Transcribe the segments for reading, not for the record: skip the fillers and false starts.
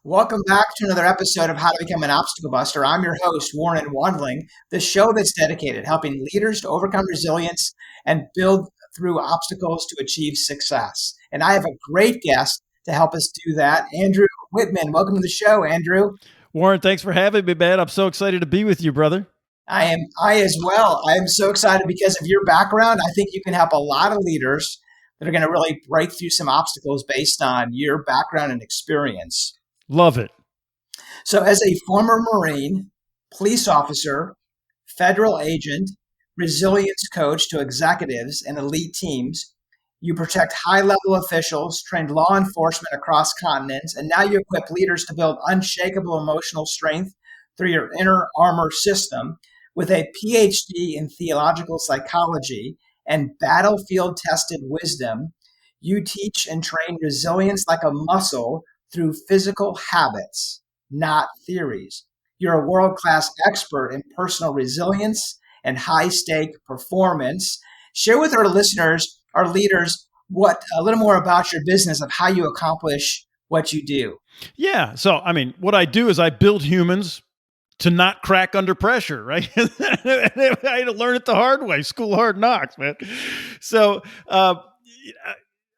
Welcome back to another episode of How to Become an Obstacle Buster. I'm your host, Warren Wandling, the show that's dedicated helping leaders to overcome resilience and build through obstacles to achieve success. And I have a great guest to help us do that, Andrew Wittman. Welcome to the show, Andrew. Warren, thanks for having me, man. I'm so excited to be with you, brother. I as well. I am so excited because of your background. I think you can help a lot of leaders that are going to really break through some obstacles based on your background and experience. Love it. So, as a former Marine, police officer, federal agent, resilience coach to executives and elite teams, you protect high level officials, trained law enforcement across continents, and now you equip leaders to build unshakable emotional strength through your inner armor system. With a Ph.D. in theological psychology and battlefield tested wisdom, you teach and train resilience like a muscle through physical habits, not theories. You're a world class expert in personal resilience and high stake performance. Share with our listeners, our leaders, what a little more about your business of how you accomplish what you do. Yeah. So, what I do is I build humans to not crack under pressure, right? I had to learn it the hard way. School hard knocks, man. So,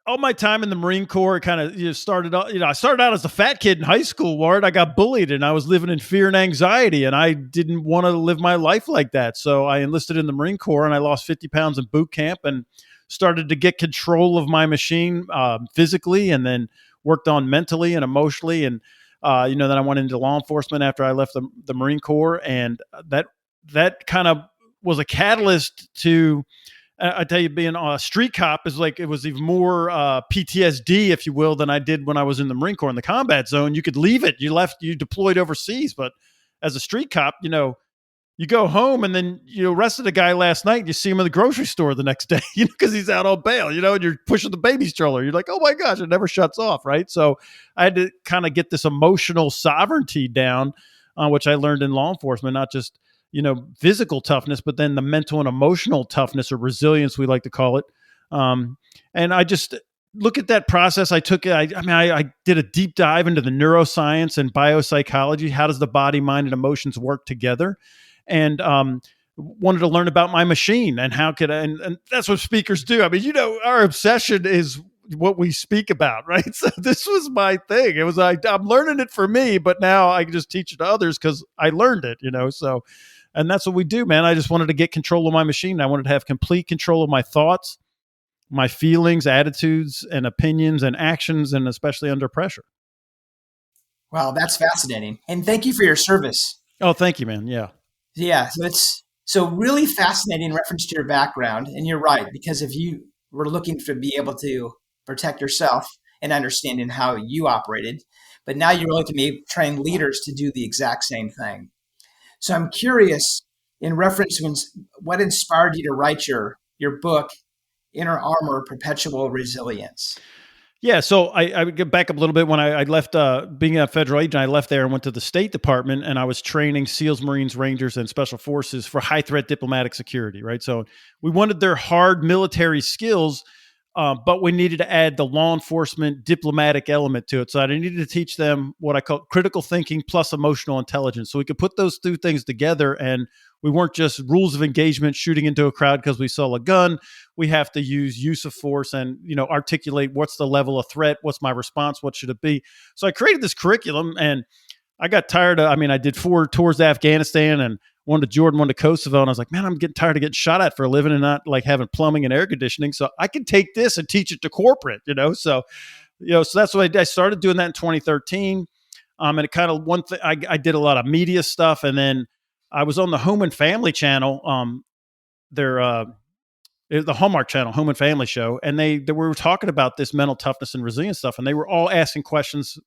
all my time in the Marine Corps kind of started out, I started out as a fat kid in high school, Ward. I got bullied and I was living in fear and anxiety and I didn't want to live my life like that. So I enlisted in the Marine Corps and I lost 50 pounds in boot camp and started to get control of my machine physically, and then worked on mentally and emotionally. And, then I went into law enforcement after I left the Marine Corps. And that kind of was a catalyst to, I tell you, being a street cop is like, it was even more PTSD, if you will, than I did when I was in the Marine Corps in the combat zone. You could leave it. You deployed overseas. But as a street cop, you go home and then you arrested a guy last night and you see him in the grocery store the next day, because he's out on bail, and you're pushing the baby stroller. You're like, oh my gosh, it never shuts off, right? So I had to kind of get this emotional sovereignty down, which I learned in law enforcement, not just physical toughness, but then the mental and emotional toughness, or resilience, we like to call it. And I just look at that process. I took it. I did a deep dive into the neuroscience and biopsychology. How does the body, mind, and emotions work together? And wanted to learn about my machine and how could I, and that's what speakers do. Our obsession is what we speak about, right? So this was my thing. It was like, I'm learning it for me, but now I can just teach it to others because I learned it, so. And that's what we do, man. I just wanted to get control of my machine. I wanted to have complete control of my thoughts, my feelings, attitudes, and opinions and actions, and especially under pressure. Wow, that's fascinating. And thank you for your service. Oh, thank you, man. Yeah. Yeah, so it's so really fascinating in reference to your background. And you're right, because if you were looking to be able to protect yourself and understanding how you operated, but now you're looking to train leaders to do the exact same thing. So I'm curious, in reference to what inspired you to write your book, Inner Armor, Perpetual Resilience? Yeah, so I would get back up a little bit. When I left being a federal agent, I left there and went to the State Department, and I was training SEALs, Marines, Rangers, and Special Forces for high threat diplomatic security, right? So we wanted their hard military skills, but we needed to add the law enforcement diplomatic element to it. So I needed to teach them what I call critical thinking plus emotional intelligence. So we could put those two things together, and we weren't just rules of engagement shooting into a crowd because we saw a gun. We have to use of force and, articulate what's the level of threat, what's my response, what should it be. So I created this curriculum, and I got tired of, I did 4 tours to Afghanistan and one to Jordan, one to Kosovo. And I was like, man, I'm getting tired of getting shot at for a living and not like having plumbing and air conditioning. So I can take this and teach it to corporate, So that's what I started doing that in 2013. And it kind of one thing, I did a lot of media stuff. And then I was on the Home and Family channel. The Hallmark Channel, Home and Family Show. And they were talking about this mental toughness and resilience stuff. And they were all asking questions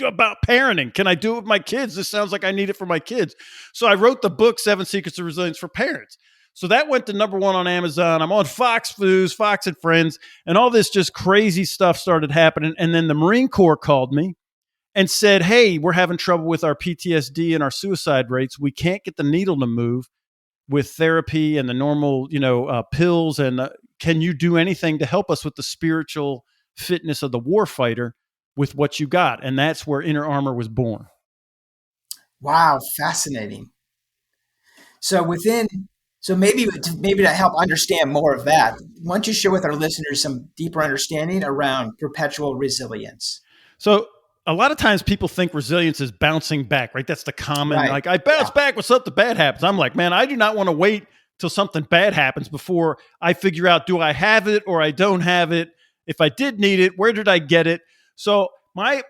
about parenting. Can I do it with my kids? This sounds like I need it for my kids. So I wrote the book, 7 Secrets of Resilience for Parents. So that went to #1 on Amazon. I'm on Fox News, Fox and Friends, and all this just crazy stuff started happening. And then the Marine Corps called me and said, hey, we're having trouble with our PTSD and our suicide rates. We can't get the needle to move with therapy and the normal, pills. And can you do anything to help us with the spiritual fitness of the warfighter with what you got. And that's where Inner Armor was born. Wow, fascinating. So within, so maybe to help understand more of that, why don't you share with our listeners some deeper understanding around perpetual resilience? So a lot of times people think resilience is bouncing back, right? That's the common, Right. like, I bounce Yeah. back when something bad happens. I'm like, man, I do not want to wait till something bad happens before I figure out, do I have it or I don't have it? If I did need it, where did I get it? So my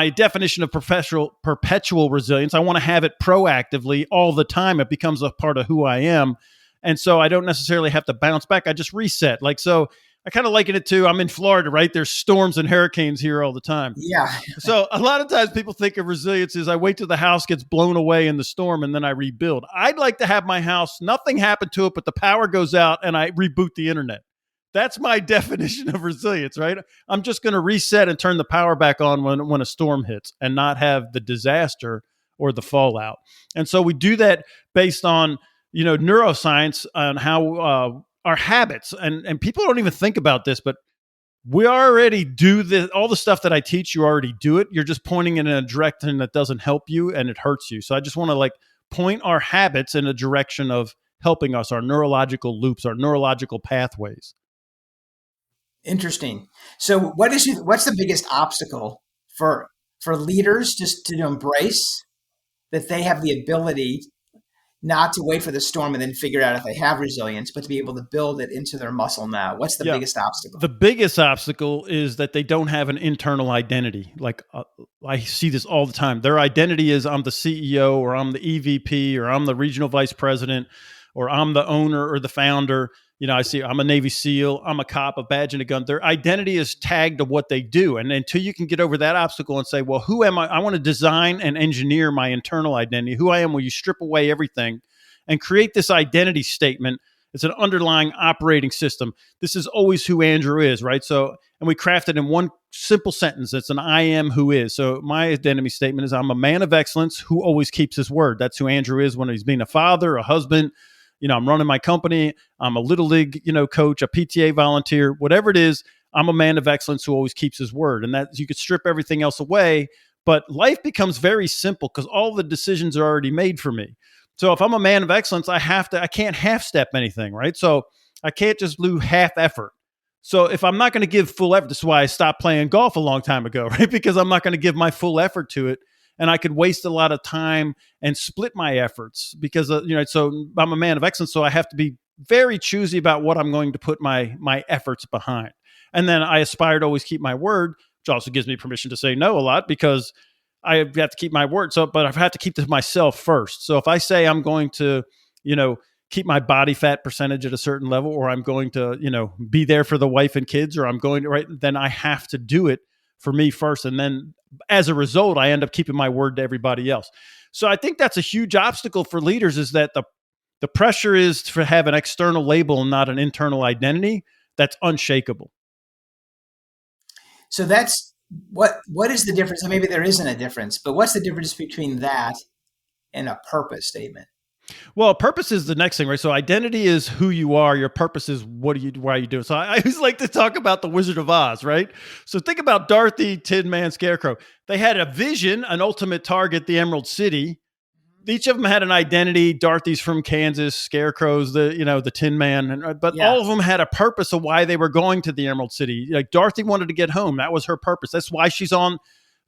definition of perpetual resilience, I want to have it proactively all the time. It becomes a part of who I am. And so I don't necessarily have to bounce back. I just reset. Like, so I kind of liken it to, I'm in Florida, right? There's storms and hurricanes here all the time. Yeah. So a lot of times people think of resilience as I wait till the house gets blown away in the storm and then I rebuild. I'd like to have my house, nothing happened to it, but the power goes out and I reboot the internet. That's my definition of resilience, right? I'm just going to reset and turn the power back on when a storm hits and not have the disaster or the fallout. And so we do that based on, neuroscience on how our habits, and people don't even think about this, but we already do all the stuff that I teach. You already do it. You're just pointing in a direction that doesn't help you and it hurts you. So I just want to point our habits in a direction of helping us, our neurological loops, our neurological pathways. Interesting. So what's the biggest obstacle for leaders just to embrace that they have the ability not to wait for the storm and then figure out if they have resilience, but to be able to build it into their muscle now? What's the Yeah. biggest obstacle? The biggest obstacle is that they don't have an internal identity. I see this all the time. Their identity is, I'm the CEO or I'm the EVP or I'm the regional vice president or I'm the owner or the founder. I see I'm a Navy SEAL, I'm a cop, a badge and a gun. Their identity is tagged to what they do. And until you can get over that obstacle and say, well, who am I? I want to design and engineer my internal identity. Who I am, will you strip away everything and create this identity statement? It's an underlying operating system. This is always who Andrew is, right? So, and we craft it in one simple sentence. It's an I am who is. So my identity statement is, I'm a man of excellence who always keeps his word. That's who Andrew is when he's being a father, a husband. I'm running my company. I'm a little league, coach, a PTA volunteer, whatever it is. I'm a man of excellence who always keeps his word. And that you could strip everything else away, but life becomes very simple because all the decisions are already made for me. So if I'm a man of excellence, I can't half step anything, right? So I can't just do half effort. So if I'm not going to give full effort, this is why I stopped playing golf a long time ago, right? Because I'm not going to give my full effort to it. And I could waste a lot of time and split my efforts because, so I'm a man of excellence. So I have to be very choosy about what I'm going to put my efforts behind. And then I aspire to always keep my word, which also gives me permission to say no a lot because I have to keep my word. So, but I have to keep this myself first. So if I say I'm going to, keep my body fat percentage at a certain level, or I'm going to, be there for the wife and kids, or I'm going to, right, then I have to do it for me first. And then as a result, I end up keeping my word to everybody else. So I think that's a huge obstacle for leaders, is that the pressure is to have an external label and not an internal identity that's unshakable. So that's what is the difference? So maybe there isn't a difference, but what's the difference between that and a purpose statement? Well, purpose is the next thing, right? So identity is who you are. Your purpose is why are you doing? So I always like to talk about the Wizard of Oz, right? So think about Dorothy, Tin Man, Scarecrow. They had a vision, an ultimate target, the Emerald City. Each of them had an identity. Dorothy's from Kansas, Scarecrow's the Tin Man, but Yeah. all of them had a purpose of why they were going to the Emerald City. Like Dorothy wanted to get home. That was her purpose. That's why she's on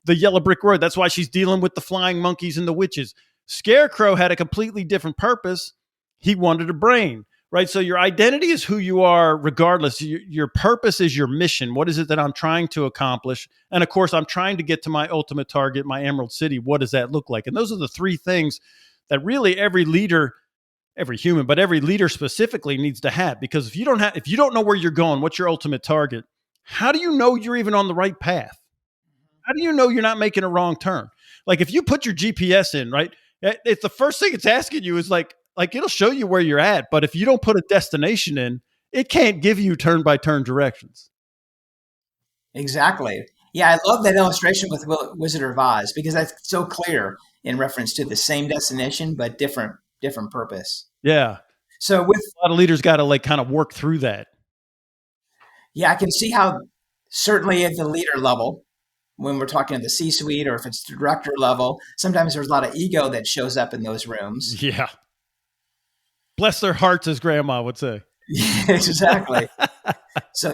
the yellow brick road. That's why she's dealing with the flying monkeys and the witches. Scarecrow had a completely different purpose. He wanted a brain, right? So your identity is who you are regardless. Your purpose is your mission. What is it that I'm trying to accomplish? And of course, I'm trying to get to my ultimate target, my Emerald City. What does that look like? And those are the three things that really every leader, every human, but every leader specifically needs to have. Because if you don't know where you're going, what's your ultimate target? How do you know you're even on the right path? How do you know you're not making a wrong turn? Like if you put your GPS in, right? It's the first thing it's asking you is like it'll show you where you're at, but if you don't put a destination in, it can't give you turn by turn directions. Exactly. Yeah, I love that illustration with Wizard of Oz because that's so clear in reference to the same destination but different purpose. Yeah, So with a lot of leaders got to kind of work through that. yeah, I can see how certainly at the leader level when we're talking at the C-suite or if it's the director level, sometimes there's a lot of ego that shows up in those rooms. Yeah. Bless their hearts, as grandma would say. Exactly. So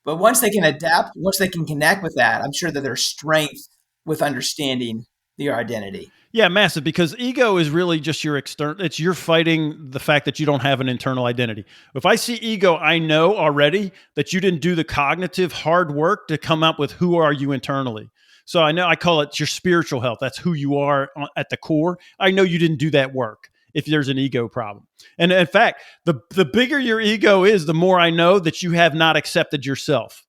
but once they can adapt, once they can connect with that, I'm sure that there's strength with understanding your identity. Yeah, massive, because ego is really just your external, it's you're fighting the fact that you don't have an internal identity. If I see ego, I know already that you didn't do the cognitive hard work to come up with who are you internally. So I know I call it your spiritual health. That's who you are at the core. I know you didn't do that work if there's an ego problem. And in fact, the bigger your ego is, the more I know that you have not accepted yourself.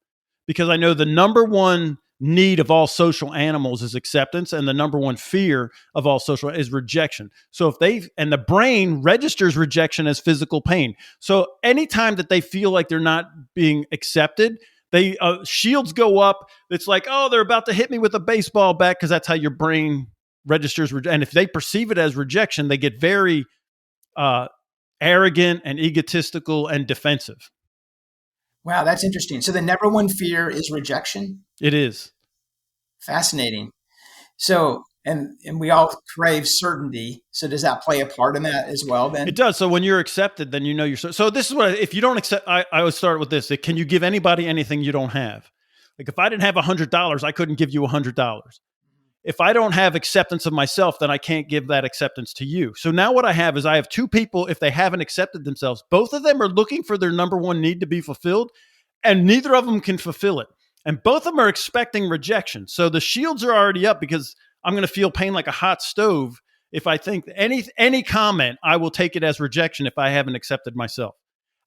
Because I know the number one need of all social animals is acceptance, and the number one fear of all social is rejection. So and the brain registers rejection as physical pain. So anytime that they feel like they're not being accepted, they shields go up. It's like, oh, they're about to hit me with a baseball bat, because that's how your brain registers. And if they perceive it as rejection, they get very arrogant and egotistical and defensive. Wow, that's interesting. So the number one fear is rejection? It is. Fascinating. So, and we all crave certainty. So does that play a part in that as well then? It does. So when you're accepted, then you know you're. So this is what, if you don't accept, I always start with this. Can you give anybody anything you don't have? Like if I didn't have $100, I couldn't give you $100. If I don't have acceptance of myself, then I can't give that acceptance to you. So now what I have is I have two people, if they haven't accepted themselves, both of them are looking for their number one need to be fulfilled, and neither of them can fulfill it. And both of them are expecting rejection. So the shields are already up, because I'm going to feel pain like a hot stove if I think any comment, I will take it as rejection if I haven't accepted myself.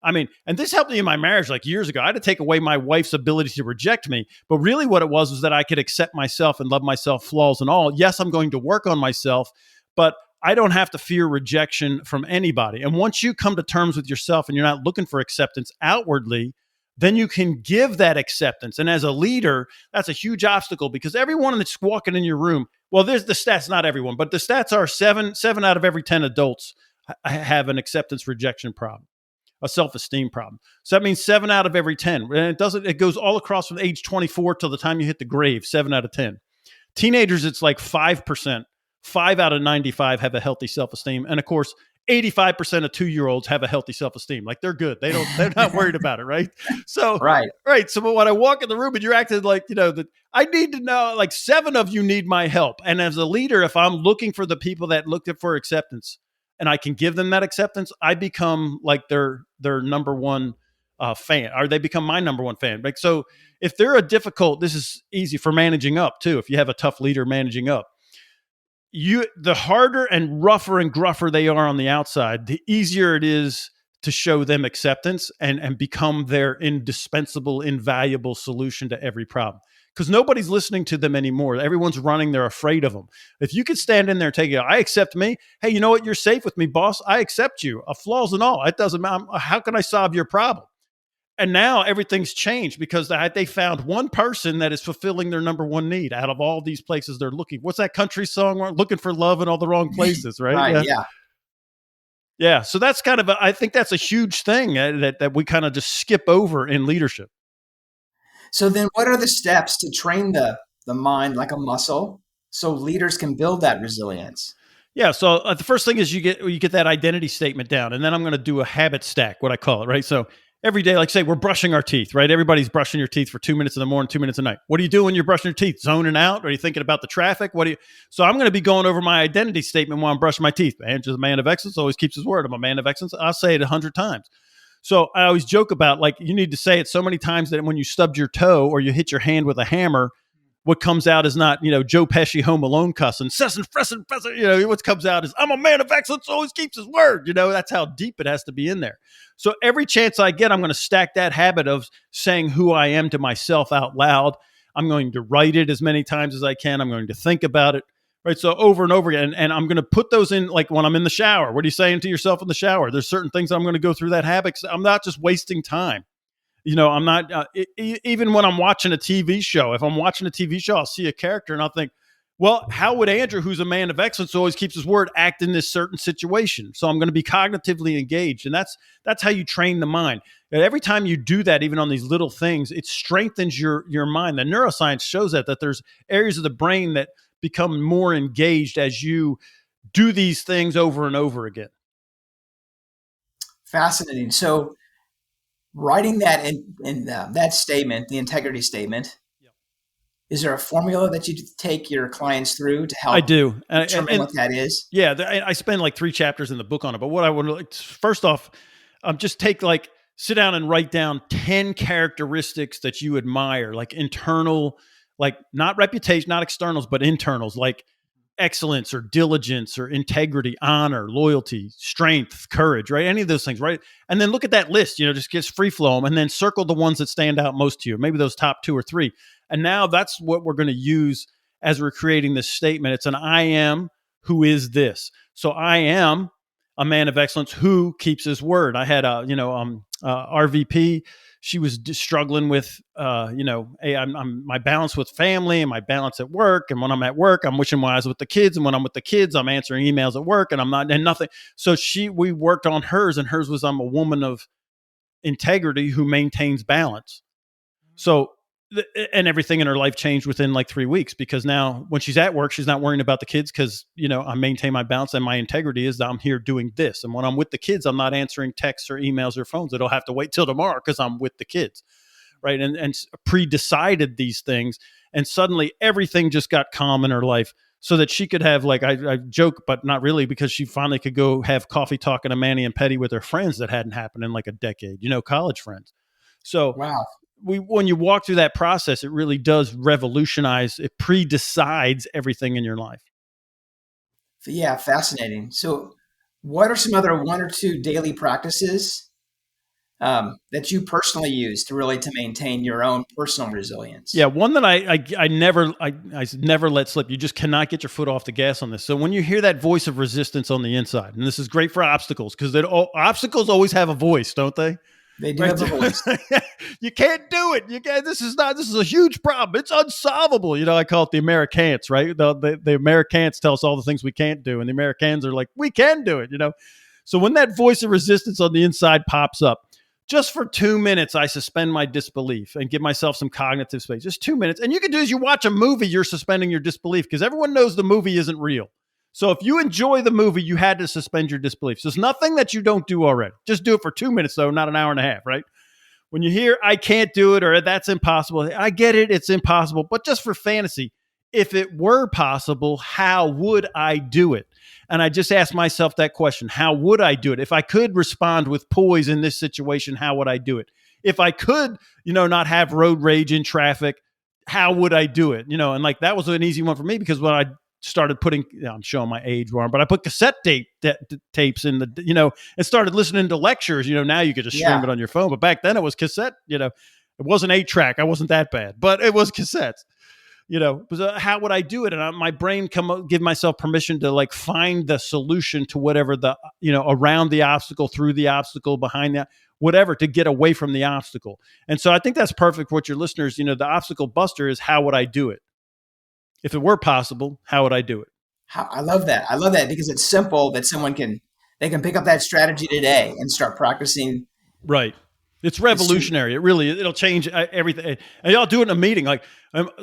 I mean, and this helped me in my marriage like years ago. I had to take away my wife's ability to reject me. But really what it was that I could accept myself and love myself, flaws and all. Yes, I'm going to work on myself, but I don't have to fear rejection from anybody. And once you come to terms with yourself and you're not looking for acceptance outwardly, then you can give that acceptance. And as a leader, that's a huge obstacle, because everyone that's walking in your room, well, there's the stats, not everyone, but the stats are seven out of every 10 adults have an acceptance rejection problem, a self-esteem problem. So that means 7 out of every 10. And it goes all across from age 24 till the time you hit the grave, 7 out of 10. Teenagers, it's like 5%. 5 out of 95 have a healthy self-esteem. And of course, 85% of 2-year-olds have a healthy self-esteem. Like they're good. They're not worried about it. Right. So, right. So when I walk in the room and you're acting like, that I need to know, like 7 of you need my help. And as a leader, if I'm looking for the people that look for acceptance and I can give them that acceptance, I become like their number one fan, or they become my number one fan. Like, so if they're this is easy for managing up too. If you have a tough leader managing up, the harder and rougher and gruffer they are on the outside, the easier it is to show them acceptance and become their indispensable, invaluable solution to every problem. Because nobody's listening to them anymore. Everyone's running. They're afraid of them. If you could stand in there and take it, I accept me. Hey, you know what? You're safe with me, boss. I accept you. Flaws and all. It doesn't matter. How can I solve your problem? And now everything's changed, because they found one person that is fulfilling their number one need out of all these places they're looking. What's that country song? We're looking for love in all the wrong places, right? Right. Yeah. So that's kind of, I think that's a huge thing that we kind of just skip over in leadership. So then what are the steps to train the mind like a muscle so leaders can build that resilience? Yeah. So the first thing is you get that identity statement down, and then I'm going to do a habit stack, what I call it, right? So every day, like say we're brushing our teeth, right? Everybody's brushing your teeth for 2 minutes in the morning, 2 minutes at night. What do you do when you're brushing your teeth? Zoning out? Are you thinking about the traffic? So I'm going to be going over my identity statement while I'm brushing my teeth. Man, just a man of excellence always keeps his word. I'm a man of excellence. I'll say it 100 times. So I always joke about, like, you need to say it so many times that when you stubbed your toe or you hit your hand with a hammer, what comes out is not, Joe Pesci Home Alone cussing, cessin, fressin, what comes out is, I'm a man of excellence, always keeps his word. That's how deep it has to be in there. So every chance I get, I'm going to stack that habit of saying who I am to myself out loud. I'm going to write it as many times as I can. I'm going to think about it, right? So over and over again. And I'm going to put those in, like when I'm in the shower. What are you saying to yourself in the shower? There's certain things I'm going to go through that habit. I'm not just wasting time. I'm not, even when I'm watching a TV show, if I'm watching a TV show, I'll see a character and I'll think, Well, how would Andrew, who's a man of excellence, always keeps his word, act in this certain situation? So I'm going to be cognitively engaged, and that's how you train the mind. And every time you do that, even on these little things, it strengthens your mind. The neuroscience shows that there's areas of the brain that become more engaged as you do these things over and over again. Fascinating. So writing that in that statement, the integrity statement, is there a formula that you take your clients through to I help do, determine what that is? yeah, I spend like 3 chapters in the book on it. But what I would like, first off, just take like sit down and write down 10 characteristics that you admire, like internal, like not reputation, not externals, but internals, like excellence or diligence or integrity, honor, loyalty, strength, courage, right? Any of those things, right? And then look at that list, just get free flow them and then circle the ones that stand out most to you, maybe those top 2 or 3. And now that's what we're going to use as we're creating this statement. It's an I am who is this. So I am a man of excellence who keeps his word. I had RVP. She was struggling with, hey, I'm my balance with family and my balance at work. And when I'm at work, I'm wishing while I was with the kids. And when I'm with the kids, I'm answering emails at work and I'm not, and nothing. So we worked on hers, and hers was, I'm a woman of integrity who maintains balance. So, and everything in her life changed within like 3 weeks, because now when she's at work, she's not worrying about the kids because, I maintain my balance, and my integrity is that I'm here doing this. And when I'm with the kids, I'm not answering texts or emails or phones. It'll have to wait till tomorrow because I'm with the kids. Right. And pre-decided these things. And suddenly everything just got calm in her life so that she could have, like, I joke, but not really, because she finally could go have coffee talking to Manny and Petty with her friends that hadn't happened in like a decade, college friends. So Wow. when you walk through that process, it really does revolutionize. It pre-decides everything in your life. Yeah, fascinating. So what are some other 1 or 2 daily practices that you personally use to maintain your own personal Yeah, resilience? one that I never let slip. You just cannot get your foot off the gas on this. So when you hear that voice of resistance on the inside, and this is great for obstacles, because obstacles always have a voice, don't they? They do Right. have a voice. You can't do it. This is a huge problem. It's unsolvable. I call it the Americans, right? The Americans tell us all the things we can't do. And the Americans are like, we can do it, So when that voice of resistance on the inside pops up, just for 2 minutes, I suspend my disbelief and give myself some cognitive space. Just 2 minutes. And you can do as you watch a movie, you're suspending your disbelief, because everyone knows the movie isn't real. So if you enjoy the movie, you had to suspend your disbelief. So there's nothing that you don't do already. Just do it for 2 minutes, though, not an hour and a half, right? When you hear, I can't do it, or that's impossible, I get it, it's impossible. But just for fantasy, if it were possible, how would I do it? And I just ask myself that question. How would I do it? If I could respond with poise in this situation, how would I do it? If I could, not have road rage in traffic, how would I do it? And like that was an easy one for me, because when I started putting, I'm showing my age, Warren, but I put cassette tapes in the, and started listening to lectures. Now you could just stream it on your phone, but back then it was cassette. It wasn't 8-track. I wasn't that bad, but it was cassettes. How would I do it? And my brain give myself permission to like find the solution to whatever around the obstacle, through the obstacle, behind that, whatever, to get away from the obstacle. And so I think that's perfect for what your listeners, the obstacle buster is, how would I do it? If it were possible, how would I do it? I love that. I love that because it's simple that they can pick up that strategy today and start practicing. Right. It's revolutionary. It'll change everything. And y'all do it in a meeting. Like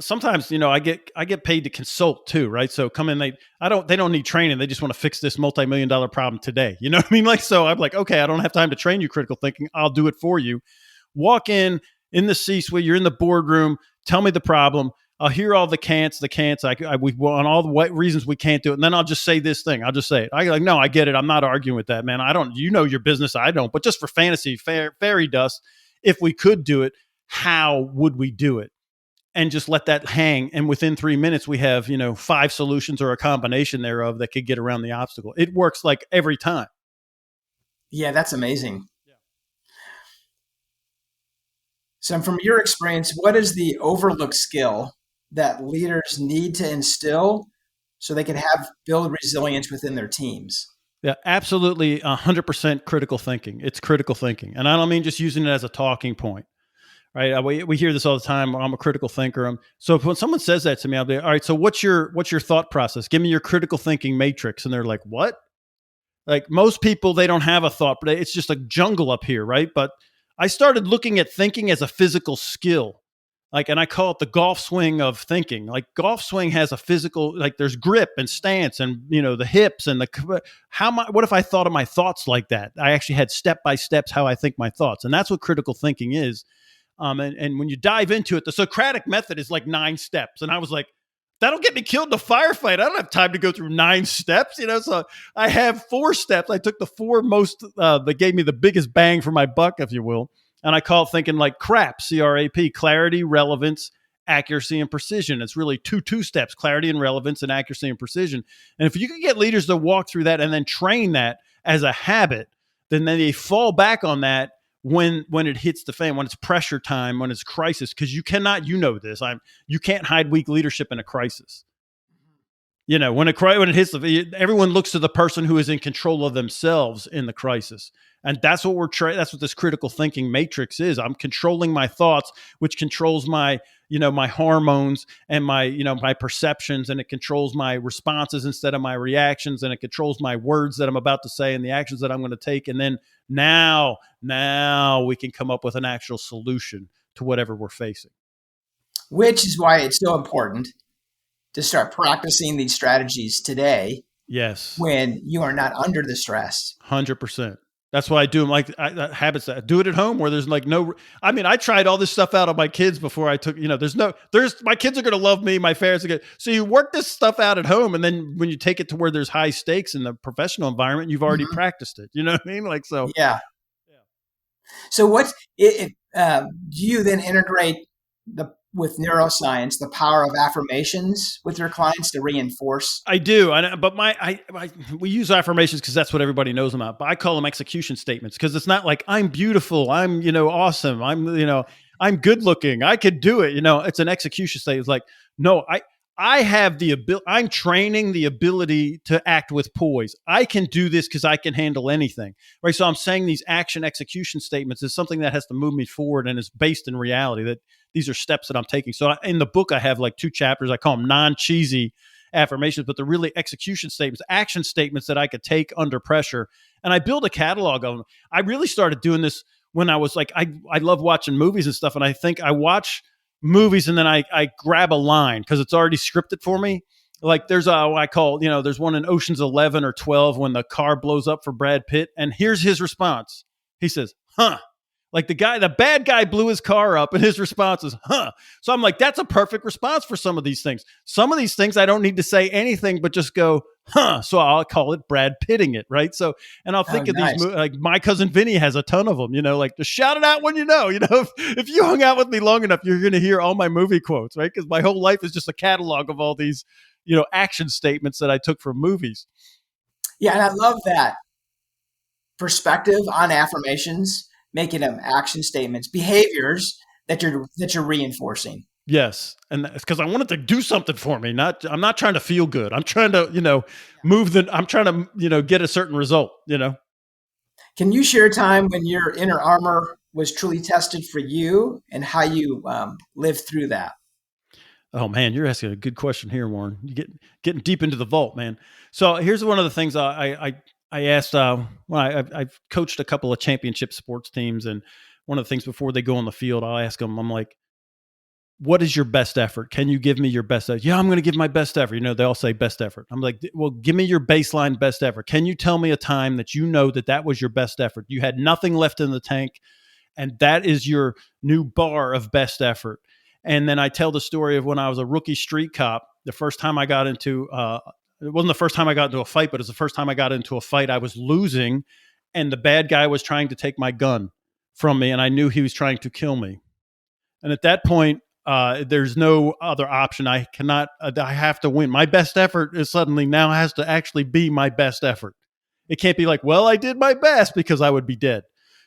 sometimes, I get paid to consult too, right? So come in, they don't need training. They just want to fix this multi-million-dollar problem today. You know what I mean? Like, so I'm like, okay, I don't have time to train you critical thinking. I'll do it for you. Walk in the C-suite, you're in the boardroom, tell me the problem. I'll hear all the can'ts. We on all the reasons we can't do it. And then I'll just say this thing. I'll just say it. No, I get it. I'm not arguing with that, man. I don't, your business. I don't, but just for fantasy, fairy dust, if we could do it, how would we do it? And just let that hang. And within 3 minutes, we have, 5 solutions or a combination thereof that could get around the obstacle. It works like every time. Yeah, that's amazing. So from your experience, what is the overlooked skill that leaders need to instill so they can build resilience within their teams? Yeah, absolutely. 100% critical thinking. It's critical thinking. And I don't mean just using it as a talking point, right? We hear this all the time. I'm a critical thinker. So if when someone says that to me, I'll be, all right, so what's your thought process? Give me your critical thinking matrix. And they're like, what? Like most people, they don't have a thought, but it's just a jungle up here, right? But I started looking at thinking as a physical skill. Like, and I call it the golf swing of thinking. Like golf swing has a physical, like there's grip and stance and, the hips and what if I thought of my thoughts like that? I actually had step by steps how I think my thoughts. And that's what critical thinking is. And when you dive into it, the Socratic method is like 9 steps. And I was like, that'll get me killed in a firefight. I don't have time to go through 9 steps, So I have 4 steps. I took the 4 most that gave me the biggest bang for my buck, if you will. And I call it thinking like CRAP, CRAP, clarity, relevance, accuracy, and precision. It's really two steps: clarity and relevance, and accuracy and precision. And if you can get leaders to walk through that and then train that as a habit, then they fall back on that when it hits the fan, when it's pressure time, when it's crisis, because you cannot, you can't hide weak leadership in a crisis. When it hits everyone looks to the person who is in control of themselves in the crisis. And that's what that's what this critical thinking matrix is. I'm controlling my thoughts, which controls my, my hormones and my, my perceptions, and it controls my responses instead of my reactions, and it controls my words that I'm about to say and the actions that I'm going to take. And then now we can come up with an actual solution to whatever we're facing. Which is why it's so important to start practicing these strategies today. Yes. When you are not under the stress. 100%. That's why I do them, like habits that do it at home where there's like I tried all this stuff out on my kids before I took, my kids are going to love me. My parents are going to, so you work this stuff out at home. And then when you take it to where there's high stakes in the professional environment, you've already practiced it. You know what I mean? Like, so. Yeah. So what's it, do you then integrate with neuroscience, the power of affirmations with your clients to reinforce? I do, but we use affirmations because that's what everybody knows them about. But I call them execution statements because it's not like I'm beautiful, I'm awesome, I'm good looking, I could do it. It's an execution statement. It's like, no, I have the ability. I'm training the ability to act with poise. I can do this because I can handle anything, right? So I'm saying these action execution statements is something that has to move me forward and is based in reality. That these are steps that I'm taking. So in the book, I have like 2 chapters. I call them non-cheesy affirmations, but they're really execution statements, action statements that I could take under pressure. And I build a catalog of them. I really started doing this when I was like, I love watching movies and stuff. And I think I watch movies and then I grab a line because it's already scripted for me. Like there's there's one in Ocean's 11 or 12 when the car blows up for Brad Pitt. And here's his response. He says, huh. Like the bad guy blew his car up and his response is, huh. So I'm like, that's a perfect response for some of these things. Some of these things I don't need to say anything, but just go, huh. So I'll call it Brad Pitting it. Right. So, and I'll think of these, like My Cousin Vinny has a ton of them, like just shout it out when if you hung out with me long enough, you're going to hear all my movie quotes, right? Because my whole life is just a catalog of all these, action statements that I took from movies. Yeah. And I love that perspective on affirmations, making them action statements, behaviors that you're reinforcing. Yes. And it's because I want it to do something for me. I'm not trying to feel good. I'm trying to, I'm trying to, get a certain result, Can you share a time when your inner armor was truly tested for you and how you lived through that? Oh man, you're asking a good question here, Warren. You getting deep into the vault, man. So here's one of the things I asked. I've coached a couple of championship sports teams, and one of the things before they go on the field, I'll ask them. I'm like, "What is your best effort? Can you give me your best effort?" Yeah, I'm going to give my best effort. They all say best effort. I'm like, well, give me your baseline best effort. Can you tell me a time that that was your best effort? You had nothing left in the tank, and that is your new bar of best effort. And then I tell the story of when I was a rookie street cop. The first time I got into it wasn't the first time I got into a fight, but it's the first time I got into a fight. I was losing, and the bad guy was trying to take my gun from me, and I knew he was trying to kill me. And at that point, there's no other option. I have to win. My best effort is suddenly now has to actually be my best effort. It can't be like, well, I did my best, because I would be dead.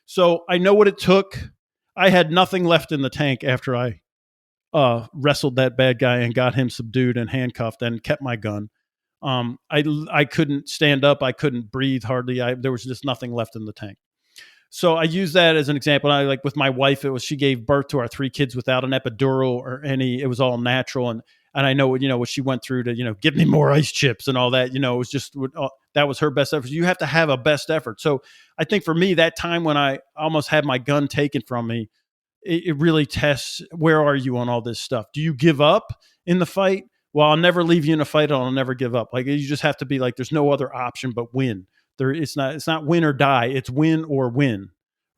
So I know what it took. I had nothing left in the tank after I wrestled that bad guy and got him subdued and handcuffed and kept my gun. I couldn't stand up. I couldn't breathe hardly. There was just nothing left in the tank. So I use that as an example. I like with my wife, she gave birth to our 3 kids without an epidural or any, it was all natural. And I know what she went through to, give me more ice chips and all that, it was just, that was her best effort. You have to have a best effort. So I think for me, that time when I almost had my gun taken from me, it really tests, where are you on all this stuff? Do you give up in the fight? Well, I'll never leave you in a fight. I'll never give up. Like, you just have to be like, there's no other option but win. It's not win or die. It's win or win.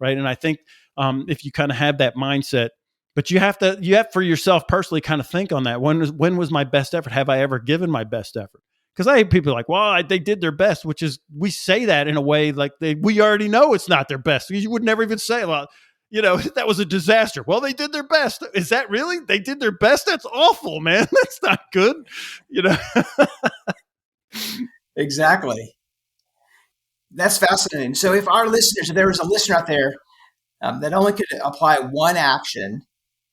Right. And I think if you kind of have that mindset, but you have for yourself personally kind of think on that. When was my best effort? Have I ever given my best effort? Because I hate people like, well, they did their best, which is, we say that in a way like we already know it's not their best. You would never even say, well, that was a disaster. Well, they did their best. Is that really? They did their best? That's awful, man. That's not good. Exactly. That's fascinating. So if there was a listener out there that only could apply one action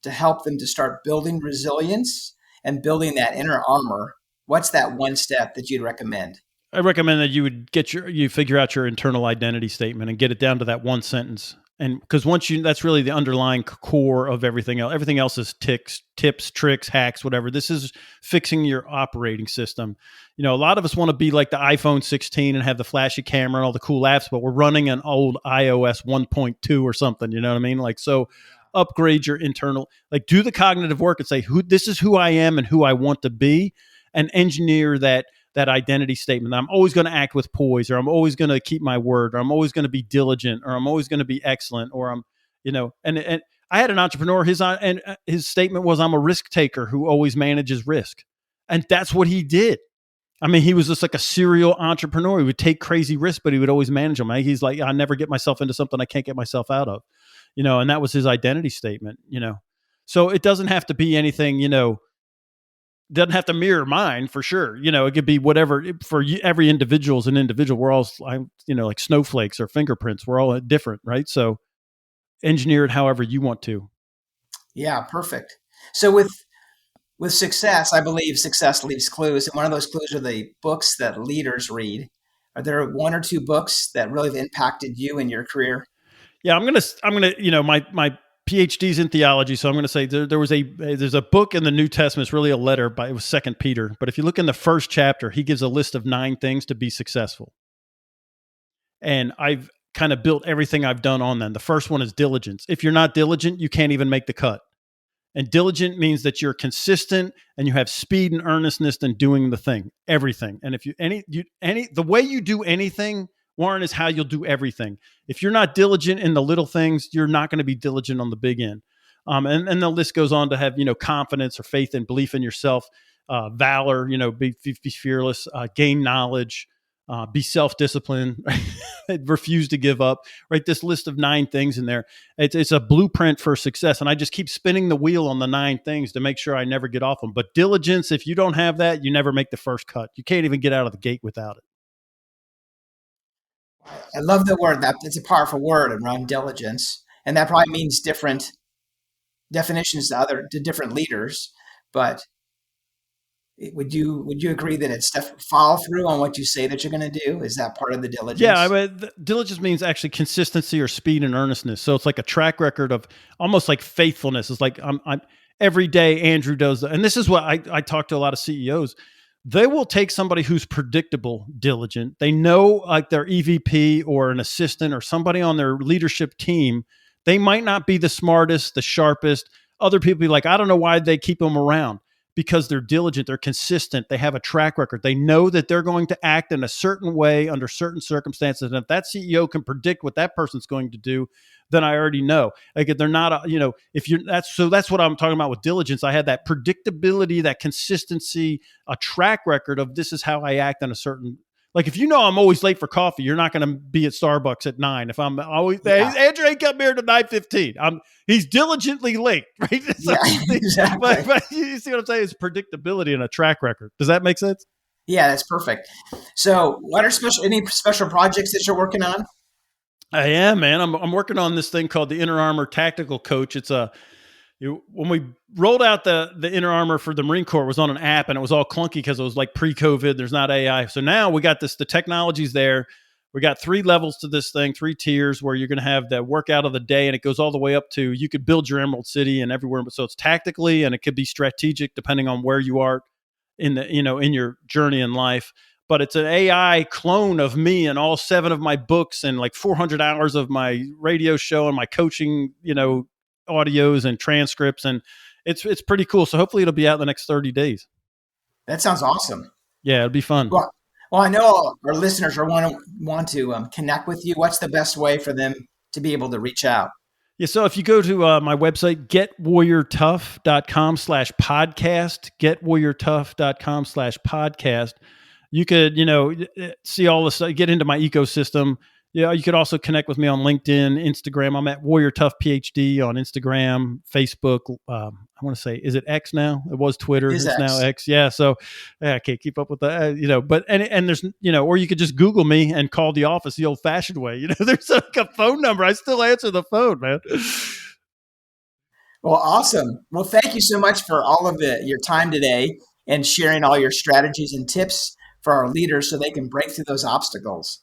to help them to start building resilience and building that inner armor, what's that one step that you'd recommend? I recommend that you would figure out your internal identity statement and get it down to that one sentence. And because that's really the underlying core of everything else. Everything else is tips, tricks, hacks, whatever. This is fixing your operating system. A lot of us want to be like the iPhone 16 and have the flashy camera and all the cool apps, but we're running an old iOS 1.2 or something. You know what I mean? Like, so upgrade your internal, like, do the cognitive work and say, this is who I am and who I want to be, and engineer that identity statement. I'm always going to act with poise, or I'm always going to keep my word, or I'm always going to be diligent, or I'm always going to be excellent, or and I had an entrepreneur, his statement was, I'm a risk taker who always manages risk. And that's what he did. I mean, he was just like a serial entrepreneur. He would take crazy risks, but he would always manage them. He's like, I never get myself into something I can't get myself out of, and that was his identity statement, So it doesn't have to be anything, doesn't have to mirror mine for sure. It could be whatever. For every individual is an individual. We're all, like snowflakes or fingerprints. We're all different, right? So engineer it however you want to. Yeah, perfect. So with success, I believe success leaves clues, and one of those clues are the books that leaders read. Are there one or two books that really have impacted you in your career? Yeah, I'm gonna, my Ph.D.'s in theology, so I'm going to say there's a book in the New Testament. It's really a letter, it was Second Peter. But if you look in the first chapter, he gives a list of 9 things to be successful, and I've kind of built everything I've done on them. The first one is diligence. If you're not diligent, you can't even make the cut. And diligent means that you're consistent and you have speed and earnestness in doing the thing, everything. And if the way you do anything, Warren, is how you'll do everything. If you're not diligent in the little things, you're not going to be diligent on the big end. And the list goes on to have, confidence or faith and belief in yourself, valor, be fearless, gain knowledge, be self-disciplined, refuse to give up, right? This list of 9 things in there. It's a blueprint for success. And I just keep spinning the wheel on the 9 things to make sure I never get off them. But diligence, if you don't have that, you never make the first cut. You can't even get out of the gate without it. I love the word. That it's a powerful word around diligence, and that probably means different definitions to different leaders. But would you agree that it's follow through on what you say that you're going to do? Is that part of the diligence? Yeah, I mean, diligence means actually consistency or speed and earnestness. So it's like a track record of almost like faithfulness. It's like I'm every day Andrew does that. And this is what I talk to a lot of CEOs. They will take somebody who's predictable, diligent. They know, like, their EVP or an assistant or somebody on their leadership team. They might not be the smartest, the sharpest. Other people be like, I don't know why they keep them around. Because they're diligent, they're consistent, they have a track record. They know that they're going to act in a certain way under certain circumstances. And if that CEO can predict what that person's going to do, then I already know. Like, if they're not, that's what I'm talking about with diligence. I had that predictability, that consistency, a track record of this is how I act in a certain. Like, if I'm always late for coffee, you're not going to be at Starbucks at 9. If I'm always, Andrew ain't come here to 9:15. He's diligently late, right? So Exactly. but you see what I'm saying? It's predictability and a track record. Does that make sense? Yeah, that's perfect. So, what are any special projects that you're working on? I am, man. I'm working on this thing called the Inner Armor Tactical Coach. It's when we rolled out the Inner Armor for the Marine Corps, it was on an app, and it was all clunky because it was like pre-COVID. There's not AI. So now we got the technology's there. We got 3 levels to this thing, 3 tiers where you're going to have the workout of the day, and it goes all the way up to you could build your Emerald City and everywhere. So it's tactically and it could be strategic depending on where you are in the in your journey in life. But it's an AI clone of me and all 7 of my books and like 400 hours of my radio show and my coaching, audios and transcripts, and it's pretty cool. So hopefully it'll be out in the next 30 days. That sounds awesome. Yeah, it'll be fun. Well, I know our listeners are want to connect with you. What's the best way for them to be able to reach out? Yeah, so if you go to my website, getwarriortough.com/podcast, getwarriortough.com/podcast, you could, see all this stuff, get into my ecosystem. Yeah, you could also connect with me on LinkedIn, Instagram. I'm at Warrior Tough Ph.D. on Instagram, Facebook. I want to say, is it X now? It was Twitter. It's now X. Yeah. So I can't keep up with that, but, and there's, or you could just Google me and call the office the old fashioned way. There's like a phone number. I still answer the phone, man. Well, awesome. Well, thank you so much for all of your time today and sharing all your strategies and tips for our leaders so they can break through those obstacles.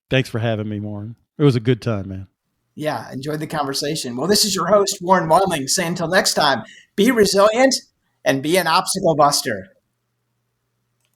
Thanks for having me, Warren. It was a good time, man. Yeah, enjoyed the conversation. Well, this is your host, Warren Wandling, saying until next time, be resilient and be an obstacle buster.